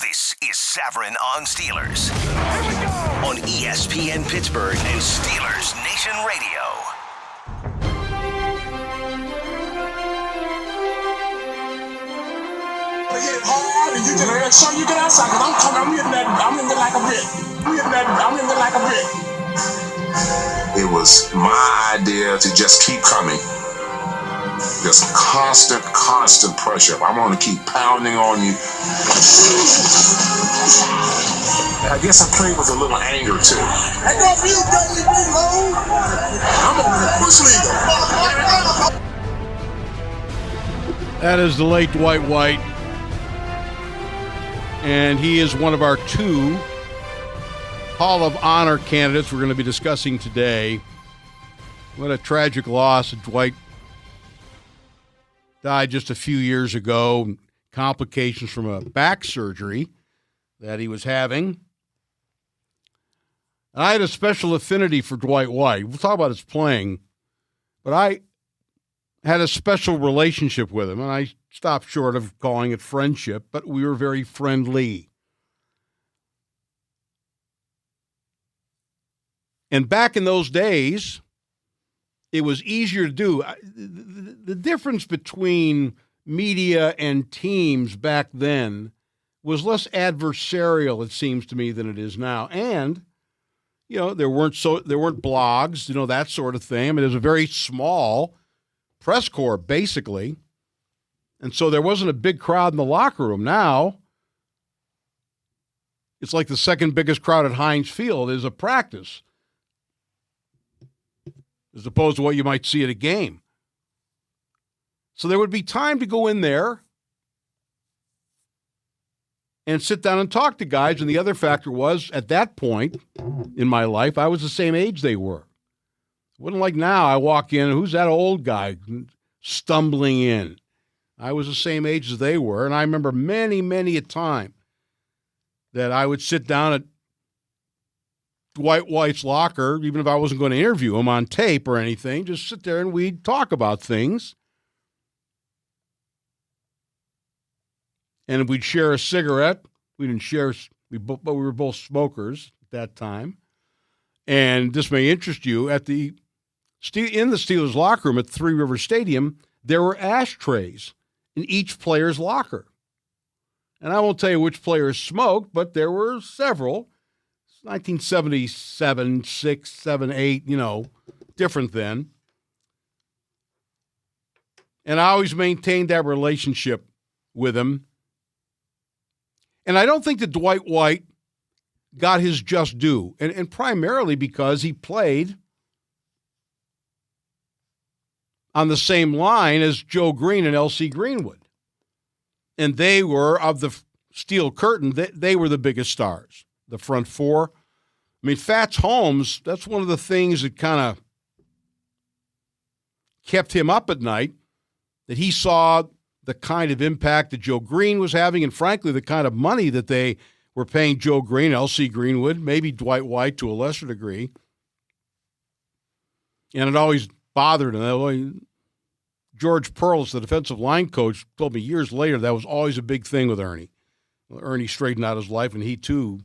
This is Savran on Steelers. Here we go! On ESPN Pittsburgh and Steelers Nation Radio. Hit hard and you can make sure you get outside because I'm hitting it like a brick. I'm hitting it like a brick. It was my idea to just keep coming. Just constant pressure. I'm going to keep pounding on you. I guess I played with a little anger too. I got you, baby, reload. I'm on the push leader. That is the late Dwight White. And he is one of our two Hall of Honor candidates we're going to be discussing today. What a tragic loss. Dwight died just a few years ago. Complications from a back surgery that he was having. And I had a special affinity for Dwight White. We'll talk about his playing. But I had a special relationship with him, and I stopped short of calling it friendship, but we were very friendly. And back in those days, it was easier to do. The difference between media and teams back then was less adversarial, it seems to me, than it is now. And, you know, there weren't blogs, you know, that sort of thing. I mean, it was a very small press corps, basically. And so there wasn't a big crowd in the locker room. Now, it's like the second biggest crowd at Heinz Field is a practice, as opposed to what you might see at a game. So there would be time to go in there and sit down and talk to guys. And the other factor was, at that point in my life, I was the same age they were. It wasn't like now I walk in, who's that old guy stumbling in? I was the same age as they were, and I remember many a time that I would sit down at Dwight White's locker, even if I wasn't going to interview him on tape or anything, just sit there and we'd talk about things. And we'd share a cigarette. We didn't share, but we were both smokers at that time. And this may interest you, in the Steelers locker room at Three River Stadium, there were ashtrays in each player's locker. And I won't tell you which players smoked, but there were several. 1977, 6, 7, 8, you know, different then. And I always maintained that relationship with him. And I don't think that Dwight White got his just due, and primarily because he played on the same line as Joe Green and L.C. Greenwood. And they were, of the Steel Curtain, they were the biggest stars, the front four. I mean, Fats Holmes, that's one of the things that kind of kept him up at night, that he saw the kind of impact that Joe Green was having, and frankly, the kind of money that they were paying Joe Green, L.C. Greenwood, maybe Dwight White to a lesser degree. And it always bothered him. George Pearls, the defensive line coach, told me years later that was always a big thing with Ernie. Well, Ernie straightened out his life, and he, too,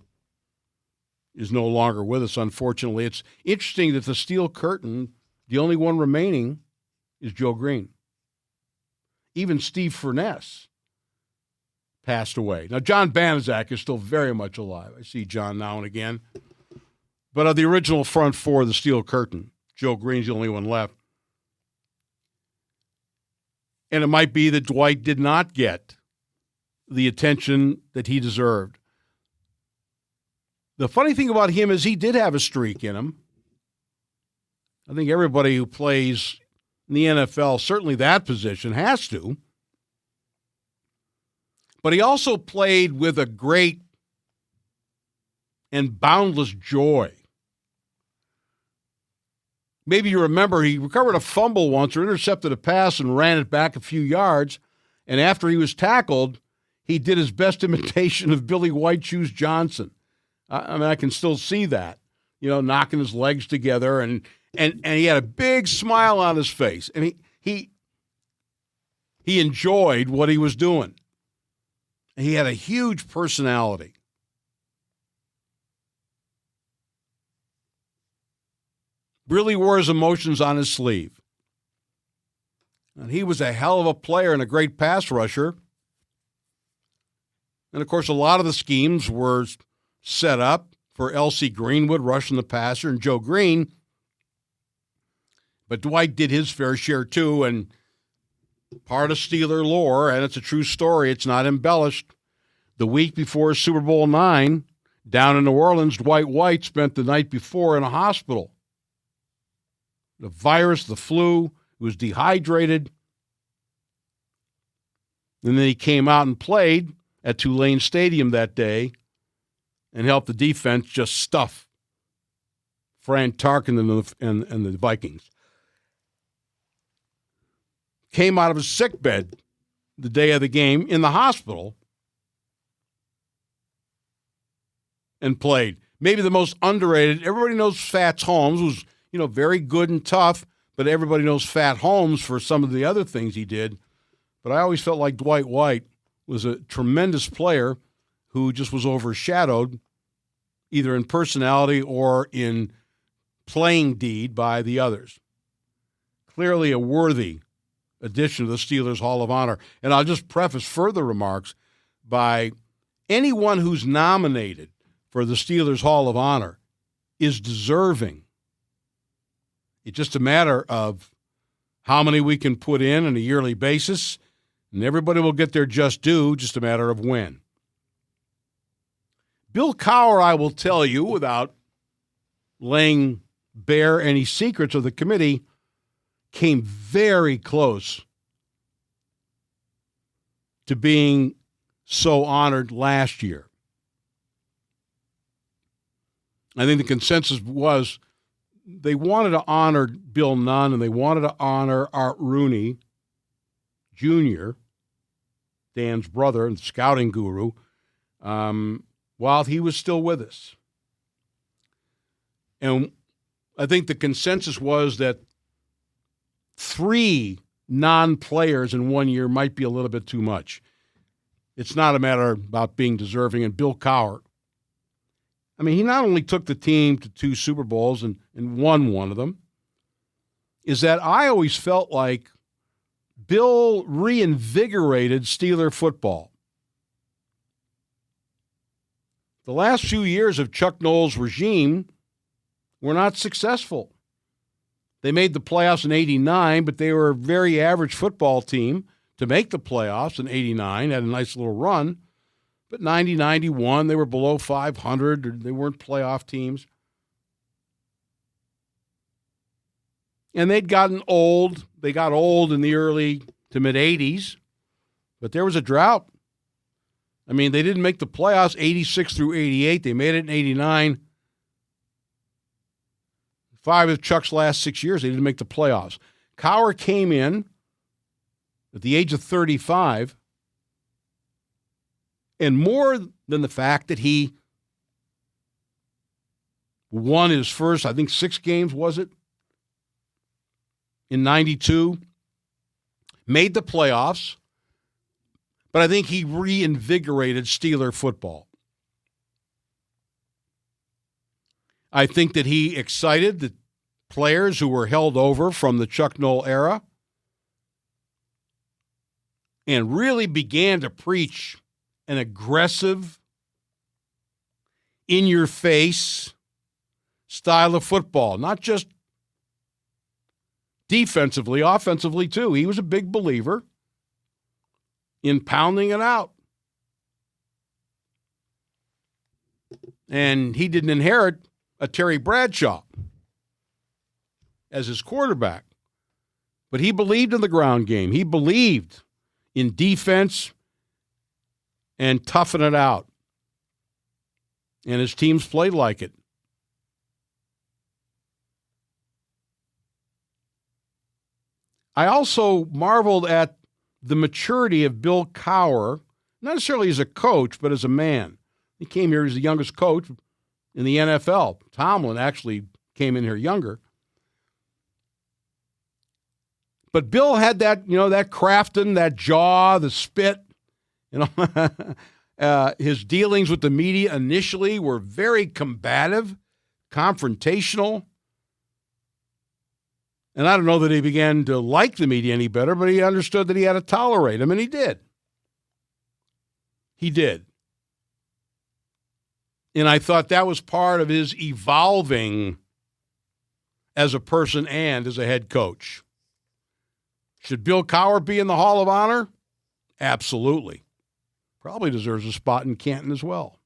is no longer with us, unfortunately. It's interesting that the Steel Curtain, the only one remaining, is Joe Green. Even Steve Furness passed away. Now, John Banaszak is still very much alive. I see John now and again. But of the original front four of the Steel Curtain, Joe Green's the only one left. And it might be that Dwight did not get the attention that he deserved. The funny thing about him is he did have a streak in him. I think everybody who plays in the NFL, certainly that position, has to. But he also played with a great and boundless joy. Maybe you remember he recovered a fumble once or intercepted a pass and ran it back a few yards. And after he was tackled, he did his best imitation of Billy White Shoes Johnson. I mean, I can still see that, you know, knocking his legs together. And he had a big smile on his face. And he enjoyed what he was doing. He had a huge personality. Really wore his emotions on his sleeve. And he was a hell of a player and a great pass rusher. And, of course, a lot of the schemes were set up for L.C. Greenwood rushing the passer and Joe Green. But Dwight did his fair share, too, and part of Steeler lore, and it's a true story, it's not embellished. The week before Super Bowl IX, down in New Orleans, Dwight White spent the night before in a hospital. The virus, the flu, he was dehydrated. And then he came out and played at Tulane Stadium that day and helped the defense just stuff Fran Tarkin and the Vikings. Came out of his sickbed the day of the game in the hospital and played. Maybe the most underrated. Everybody knows Fats Holmes was, very good and tough, but everybody knows Fat Holmes for some of the other things he did. But I always felt like Dwight White was a tremendous player who just was overshadowed either in personality or in playing deed by the others. Clearly a worthy addition to the Steelers Hall of Honor. And I'll just preface further remarks by anyone who's nominated for the Steelers Hall of Honor is deserving. It's just a matter of how many we can put in on a yearly basis, and everybody will get their just due, just a matter of when. Bill Cowher, I will tell you, without laying bare any secrets of the committee, came very close to being so honored last year. I think the consensus was they wanted to honor Bill Nunn and they wanted to honor Art Rooney Jr., Dan's brother and scouting guru, while he was still with us. And I think the consensus was that 3 non-players in 1 year might be a little bit too much. It's not a matter about being deserving. And Bill Cowher, he not only took the team to 2 Super Bowls and won one of them, is that I always felt like Bill reinvigorated Steeler football. The last few years of Chuck Noll's regime were not successful. They made the playoffs in 89, but they were a very average football team to make the playoffs in 89, had a nice little run. But 90, 91, they were below 500. They weren't playoff teams. And they'd gotten old. They got old in the early to mid-'80s, but there was a drought. They didn't make the playoffs 86 through 88. They made it in 89. 5 of Chuck's last 6 years, they didn't make the playoffs. Cowher came in at the age of 35, and more than the fact that he won his first, 6 games, was it? In 92, made the playoffs, but I think he reinvigorated Steeler football. I think that he excited the players who were held over from the Chuck Noll era and really began to preach an aggressive, in-your-face style of football, not just defensively, offensively too. He was a big believer in pounding it out. And he didn't inherit a Terry Bradshaw as his quarterback. But he believed in the ground game. He believed in defense and toughing it out. And his teams played like it. I also marveled at the maturity of Bill Cowher, not necessarily as a coach, but as a man. He came here as the youngest coach in the NFL. Tomlin actually came in here younger. But Bill had that, that Crafton, that jaw, the spit. You know, his dealings with the media initially were very combative, confrontational. And I don't know that he began to like the media any better, but he understood that he had to tolerate them, and he did. He did. And I thought that was part of his evolving as a person and as a head coach. Should Bill Cowher be in the Hall of Honor? Absolutely. Probably deserves a spot in Canton as well.